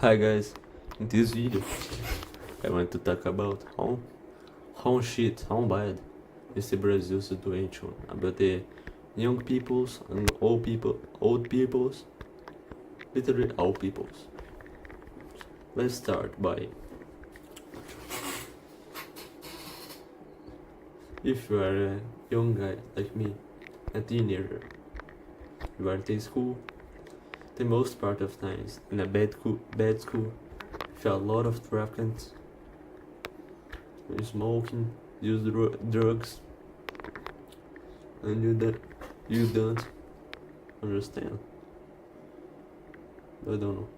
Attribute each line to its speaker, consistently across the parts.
Speaker 1: Hi guys, in this video I want to talk about how bad is the Brazil situation about the young peoples and old peoples, literally all peoples. Let's start by, if you are a young guy like me, a teenager, you are at school, the most part of times in a bad school, with a lot of traficants, smoking, use drugs, and you don't understand. I don't know.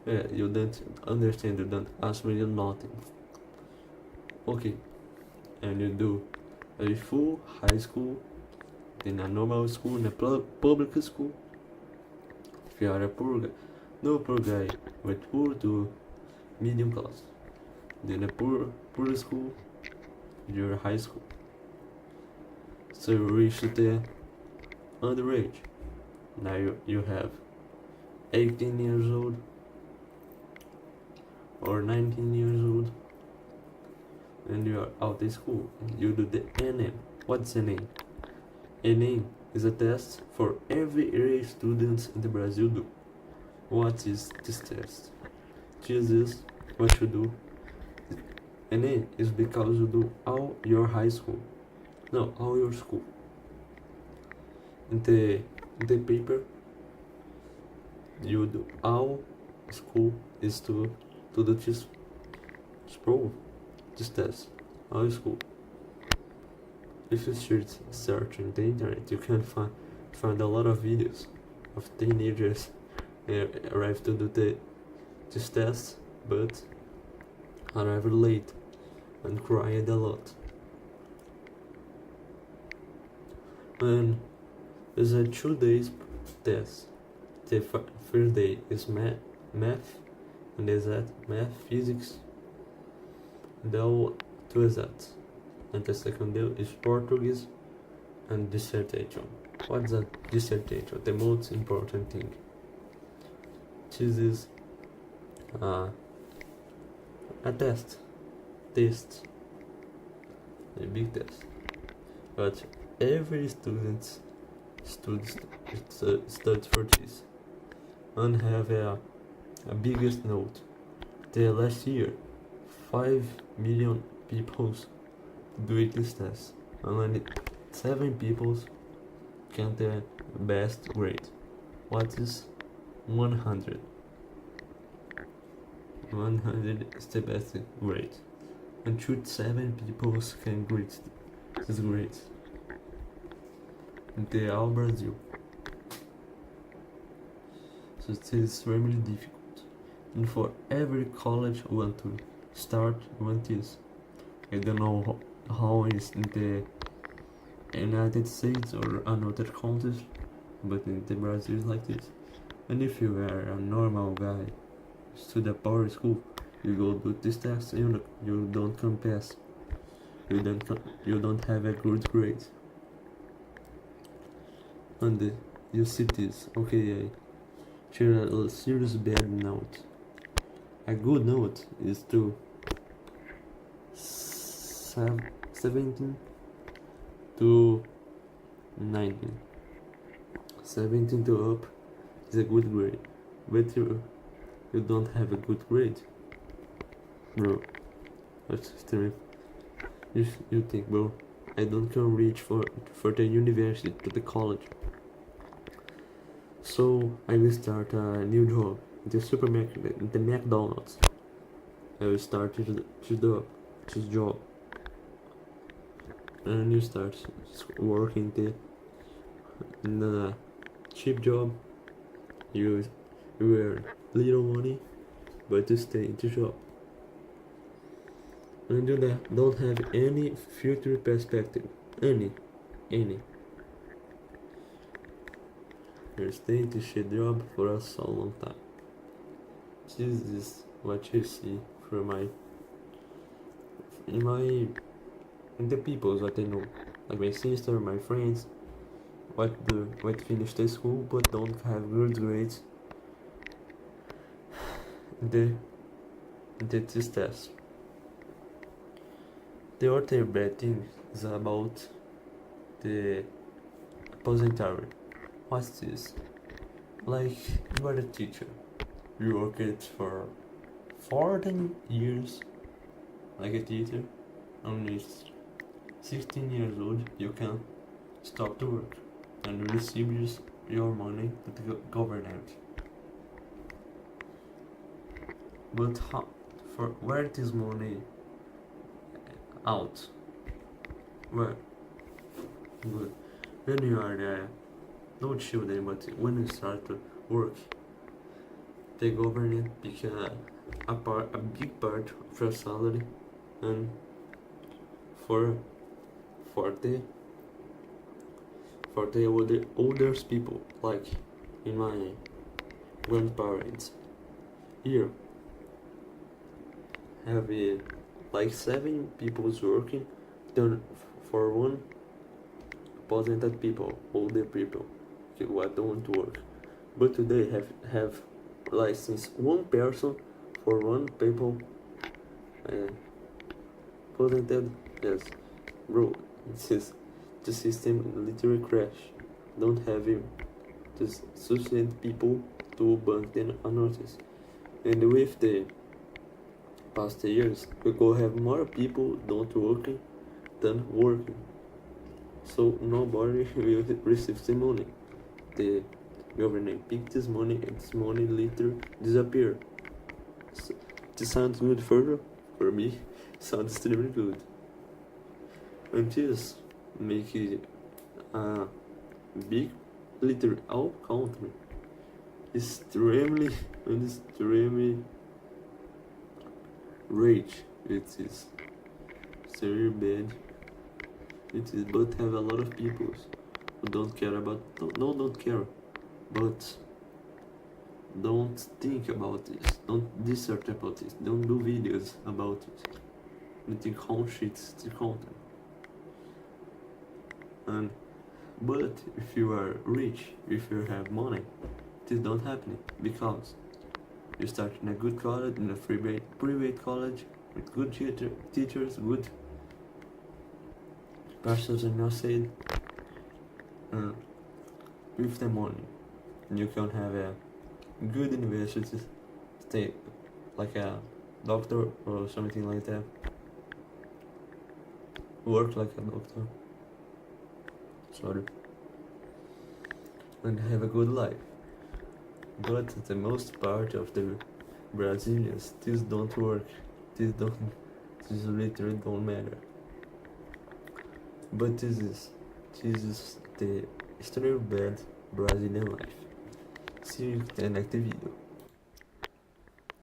Speaker 1: Yeah, you don't understand. You don't ask me nothing. Okay, and you do a full high school, then a normal school, in a public school. If you are a poor guy with poor to medium class, then a poor school, your high school. So you reach the underage. Now you have 18 years old or 19 years old, and you are out of school. You do the NM. What's the name? NM is a test for every students in the Brazil do. What is this test? This is what you do. NM is because you do all your high school. No, all your school. In the paper, you do all school is to do this prove this test. All school. If you search in the internet, you can find a lot of videos of teenagers arrive to do this test, but arrive late and cried a lot. And it's a 2 days test. The first day is math, and is that math, physics, and all two exams. And the second day is Portuguese and dissertation. What's a dissertation? The most important thing. This is a test, a big test. But every student studies for this and have a biggest note. The last year, 5 million people do this test, and only 7 people get the best grade. What is 100? 100 is the best grade, and 7 people can grade this grade. They are Brazil. So it is extremely difficult. And for every college want to start, want this. I don't know how is in the United States or another countries, but in the Brazil is like this. And if you are a normal guy, to the power school, you go do this test, you don't come pass. You don't have a good grade. And you see this, okay, I share a serious bad note. A good note is to 17 to 19. 17 to up is a good grade, but you don't have a good grade, bro. That's extreme. You think, bro, I don't can reach for the university, to the college. So I will start a new job in the supermarket, in the McDonald's. I will start this job, and you start working in a cheap job. You earn little money, but you stay in the job, and you don't have any future perspective, any. You stay in this job for a so long time. This is what you see from in the people that I know, like my sister, my friends, what finish the school but don't have good grades, the this test. The other bad thing is about the repository. What's this? Like, you are a teacher. You worked for 14 years like a teacher. Only 16 years old, you can stop to work and receive your money to the government. But how, for where this money out? Where? Good. When you are there, no children, but when you start to work, the government pick a big part of your salary, and for for the for the older people, like in my grandparents, here have like 7 people working, then for one percentage people, older people, who don't work. But today have license one person for one people, uh, percentage. Yes, bro, this is the system literally crash. Don't have him just sufficient people to bank the notice. And with the past years, we could have more people not working than working. So nobody will receive the money. The government pick this money and this money later disappear. So, this sounds good for me. Sounds extremely good. And this make it a big literally our country extremely and extremely rich. It is very bad. It is, but have a lot of people who don't care about don't care, but don't think about this, don't research about this, don't do videos about it. You think how shit's the content. And but if you are rich, if you have money, this don't happen because you start in a good college, in a private college with good teachers, good persons in your side. With the money, you can have a good university, stay like a doctor or something like that. Work like a doctor. Sorry. And have a good life. But the most part of the Brazilians, this don't work. This literally don't matter. But this is the extremely bad Brazilian life. See you in the next video.